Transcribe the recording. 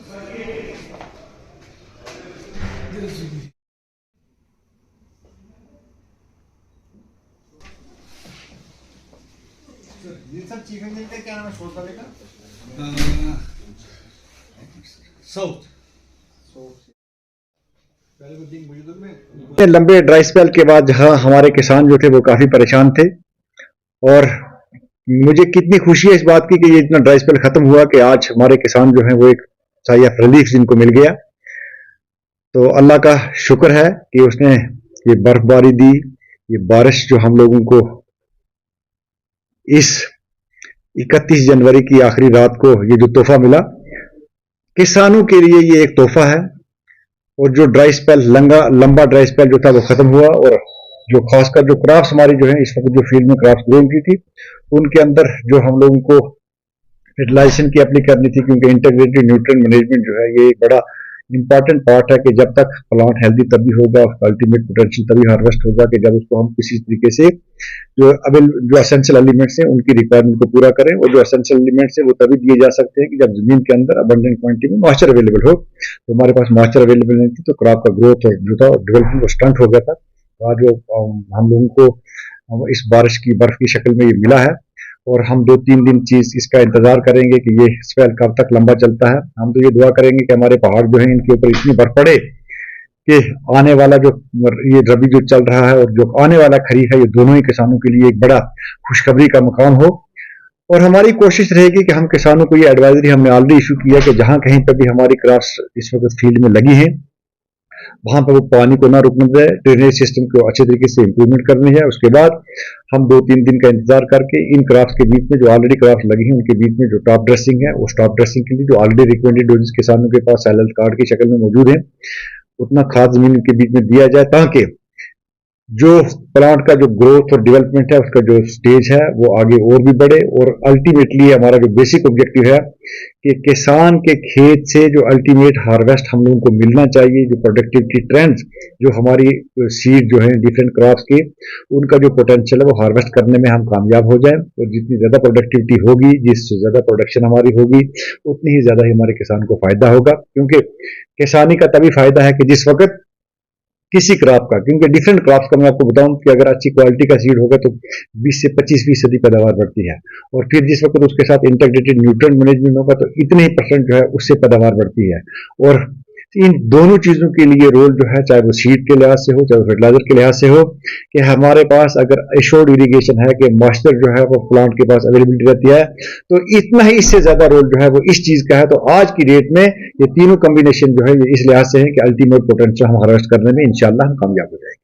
ये सब चिकन मिलते क्या नाम है शोध वाले का? साउथ लंबे ड्राई स्पेल के बाद जहां हमारे किसान जो थे वो काफी परेशान थे, और मुझे कितनी खुशी है इस बात की कि ये इतना ड्राई स्पेल खत्म हुआ कि आज हमारे किसान जो हैं वो एक साई ऑफ रिलीफ जिनको मिल गया। तो अल्लाह का शुक्र है कि उसने ये बर्फबारी दी, ये बारिश जो हम लोगों को इस 31 जनवरी की आखिरी रात को ये जो तोहफा मिला, किसानों के लिए ये एक तोहफा है। और जो ड्राई स्पेल लंबा ड्राई स्पेल जो था वो खत्म हुआ, और जो खासकर जो क्रॉप्स हमारी जो है इस वक्त जो फील्ड में क्रॉप्स ग्रो की थी उनके अंदर जो हम लोगों को फर्टिलाइजेशन की अप्लाई करनी थी, क्योंकि इंटीग्रेटेड न्यूट्रिएंट मैनेजमेंट जो है ये एक बड़ा इंपॉर्टेंट पार्ट है कि जब तक प्लांट हेल्दी तभी होगा, उसका अल्टीमेट पोटेंशियल तभी हार्वेस्ट होगा कि जब उसको हम किसी तरीके से जो एसेंशियल एलिमेंट्स हैं उनकी रिक्वायरमेंट को पूरा करें। और जो एसेंशियल एलिमेंट्स हैं वो तभी दिए जा सकते हैं कि जब जमीन के अंदर अबंडेंट क्वांटिटी में मॉइस्चर अवेलेबल हो। तो हमारे पास मॉइस्चर अवेलेबल नहीं थी, तो क्रॉप का ग्रोथ और जो था डेवलपमेंट वो स्टंट हो गया था। तो आज जो हम लोगों को इस बारिश की बर्फ की शक्ल में ये मिला है, और हम 2-3 दिन चीज इसका इंतजार करेंगे कि ये स्पेल कब तक लंबा चलता है। हम तो ये दुआ करेंगे कि हमारे पहाड़ जो हैं इनके ऊपर इतनी बर्फ पड़े कि आने वाला जो ये रबी जो चल रहा है और जो आने वाला खरीफ है, ये दोनों ही किसानों के लिए एक बड़ा खुशखबरी का मकाम हो। और हमारी कोशिश रहेगी कि हम किसानों को ये एडवाइजरी हमने ऑलरेडी इशू किया कि जहां कहीं पर भी हमारी क्रॉप्स इस वक्त फील्ड में लगी हैं वहां पर वो पानी को ना रुकने दें, ड्रेनेज सिस्टम को अच्छे तरीके से इंप्रूवमेंट करनी है। उसके बाद हम 2-3 दिन का इंतजार करके इन क्रॉप्स के बीच में जो ऑलरेडी क्रॉप्स लगी हैं उनके बीच में जो टॉप ड्रेसिंग है, उस टॉप ड्रेसिंग के लिए जो ऑलरेडी रिकमेंडेड डोजेस किसानों के पास सेल हेल्थ कार्ड की शक्ल में मौजूद है, उतना खाद जमीन के बीच में दिया जाए ताकि जो प्लांट का जो ग्रोथ और डेवलपमेंट है उसका जो स्टेज है वो आगे और भी बढ़े। और अल्टीमेटली हमारा जो बेसिक ऑब्जेक्टिव है कि किसान के खेत से जो अल्टीमेट हार्वेस्ट हम लोगों को मिलना चाहिए, जो प्रोडक्टिविटी ट्रेंड्स जो हमारी सीड जो है डिफरेंट क्रॉप्स की उनका जो पोटेंशियल है वो हार्वेस्ट करने में हम कामयाब हो जाएं। और जितनी ज्यादा प्रोडक्टिविटी होगी, जिससे ज्यादा प्रोडक्शन हमारी होगी, उतनी ही ज्यादा ही हमारे किसान को फायदा होगा। क्योंकि किसानी का तभी फायदा है कि जिस वक्त किसी क्रॉप का, क्योंकि डिफरेंट क्रॉप्स का मैं आपको बताऊं कि अगर अच्छी क्वालिटी का सीड होगा तो 20 से 25% पैदावार बढ़ती है, और फिर जिस वक्त उसके साथ इंटीग्रेटेड न्यूट्रिएंट मैनेजमेंट होगा तो इतने ही परसेंट जो है उससे पैदावार बढ़ती है। और इन दोनों चीजों के लिए रोल जो है, चाहे वो सीड के लिहाज से हो, चाहे वो फर्टिलाइजर के लिहाज से हो, कि हमारे पास अगर एश्योर्ड इरिगेशन है कि मॉइस्चर जो है वो प्लांट के पास अवेलेबिलिटी रहती है, तो इतना ही इससे ज्यादा रोल जो है वो इस चीज का है। तो आज की डेट में ये तीनों कॉम्बिनेशन जो है ये इस लिहाज से है कि अल्टीमेट पोटेंशियल हम हार्वेस्ट करने में इंशाल्लाह हम कामयाब हो जाएंगे।